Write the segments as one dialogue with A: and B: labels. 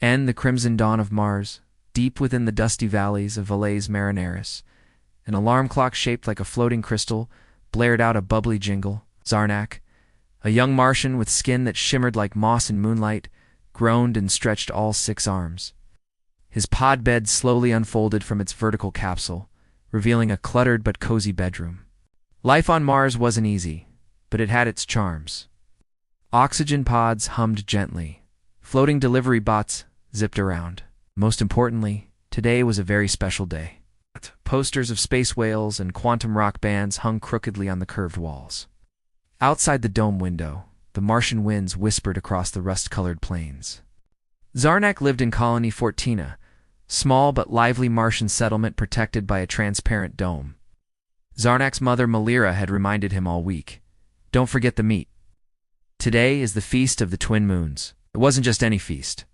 A: and the crimson dawn of Mars, deep within the dusty valleys of Valles Marineris. An alarm clock shaped like a floating crystal blared out a bubbly jingle. Zarnok, a young Martian with skin that shimmered like moss in moonlight, groaned and stretched all 6 arms. His pod bed slowly unfolded from its vertical capsule, revealing a cluttered but cozy bedroom. Life on Mars wasn't easy, but it had its charms. Oxygen pods hummed gently. Floating delivery bots zipped around. Most importantly, today was a very special day. Posters of space whales and quantum rock bands hung crookedly on the curved walls. Outside the dome window, the Martian winds whispered across the rust-colored plains. Zarnok lived in Colony 14, small but lively Martian settlement protected by a transparent dome. Zarnok's mother Malira had reminded him all week, "Don't forget the meat. Today is the feast of the twin moons." It wasn't just any feast.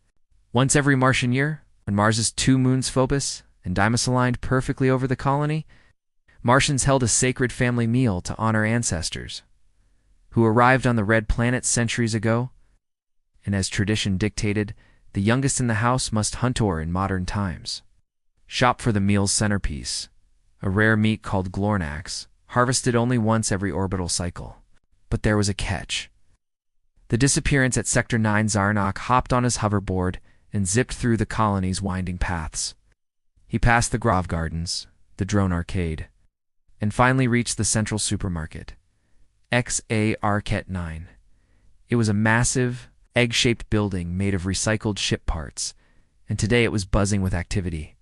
A: Once every Martian year, when Mars's 2 moons Phobos and Deimos aligned perfectly over the colony, Martians held a sacred family meal to honor ancestors who arrived on the red planet centuries ago, and as tradition dictated, the youngest in the house must huntor in modern times. Shop for the meal's centerpiece, a rare meat called Glornax, harvested only once every orbital cycle. But there was a catch. The disappearance at Sector 9. Zarnok hopped on his hoverboard and zipped through the colony's winding paths. He passed the Grove Gardens, the drone arcade, and finally reached the central supermarket, Arket 9. It was a massive, egg-shaped building made of recycled ship parts, and today it was buzzing with activity.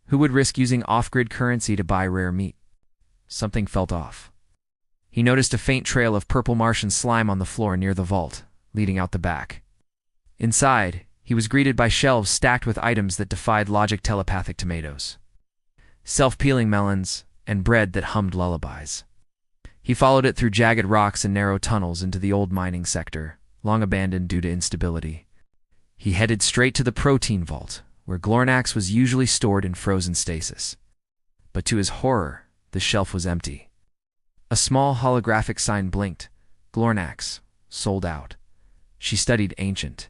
A: Who would risk using off-grid currency to buy rare meat? Something felt off. He noticed a faint trail of purple Martian slime on the floor near the vault, leading out the back. Inside, he was greeted by shelves stacked with items that defied logic: telepathic tomatoes, self-peeling melons, and bread that hummed lullabies. He followed it through jagged rocks and narrow tunnels into the old mining sector, long abandoned due to instability. He headed straight to the protein vault, where Glornax was usually stored in frozen stasis. But to his horror, the shelf was empty. A small holographic sign blinked. Glornax, sold out. She studied ancient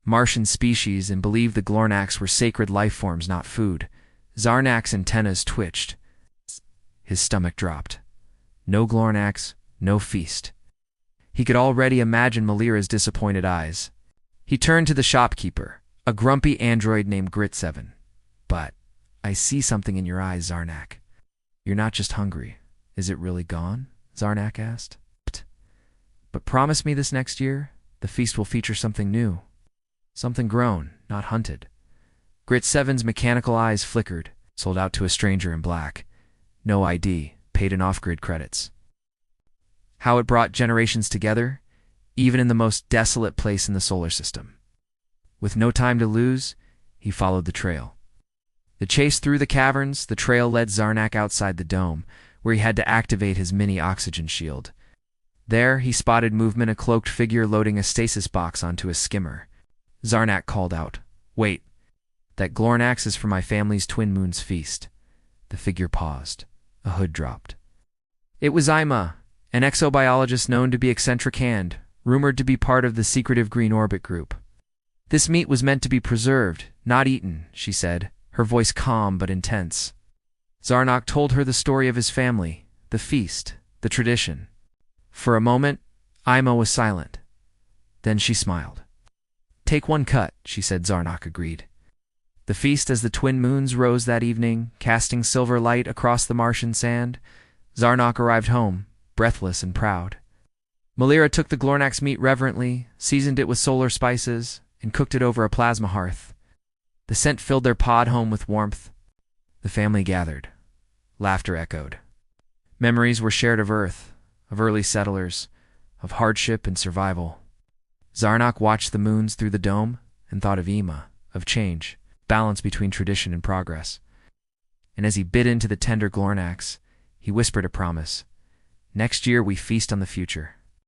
A: Martian species and believed the Glornax were sacred life forms, not food. Zarnok's antennas twitched. His stomach dropped. No Glornax, no feast. He could already imagine Malira's disappointed eyes. He turned to the shopkeeper, a grumpy android named Grit7. "But I see something in your eyes, Zarnok. You're not just hungry. Is it really gone?" Zarnok asked. "But promise me this next year, the feast will feature something new. Something grown, not hunted." Grit7's mechanical eyes flickered. "Sold out to a stranger in black. No ID, paid in off-grid credits." How it brought generations together, even in the most desolate place in the solar system. With no time to lose, he followed the trail. The chase through the caverns, the trail led Zarnok outside the dome, where he had to activate his mini oxygen shield. There, he spotted movement, a cloaked figure loading a stasis box onto a skimmer. Zarnok called out, "Wait, that Glornax is for my family's twin moons feast." The figure paused. A hood dropped. It was Ima, an exobiologist known to be eccentric and rumored to be part of the secretive Green Orbit group. "This meat was meant to be preserved, not eaten," she said, her voice calm but intense. Zarnok told her the story of his family, the feast, the tradition. For a moment, Ima was silent. Then she smiled. "Take one cut," she said. Zarnok agreed. The feast as the twin moons rose that evening, casting silver light across the Martian sand. Zarnok arrived home, breathless and proud. Malira took the Glornax meat reverently, seasoned it with solar spices, and cooked it over a plasma hearth. The scent filled their pod home with warmth. The family gathered. Laughter echoed. Memories were shared of Earth, of early settlers, of hardship and survival. Zarnok watched the moons through the dome and thought of Ima, of change, balance between tradition and progress. And as he bit into the tender Glornax, he whispered a promise. "Next year we feast on the future."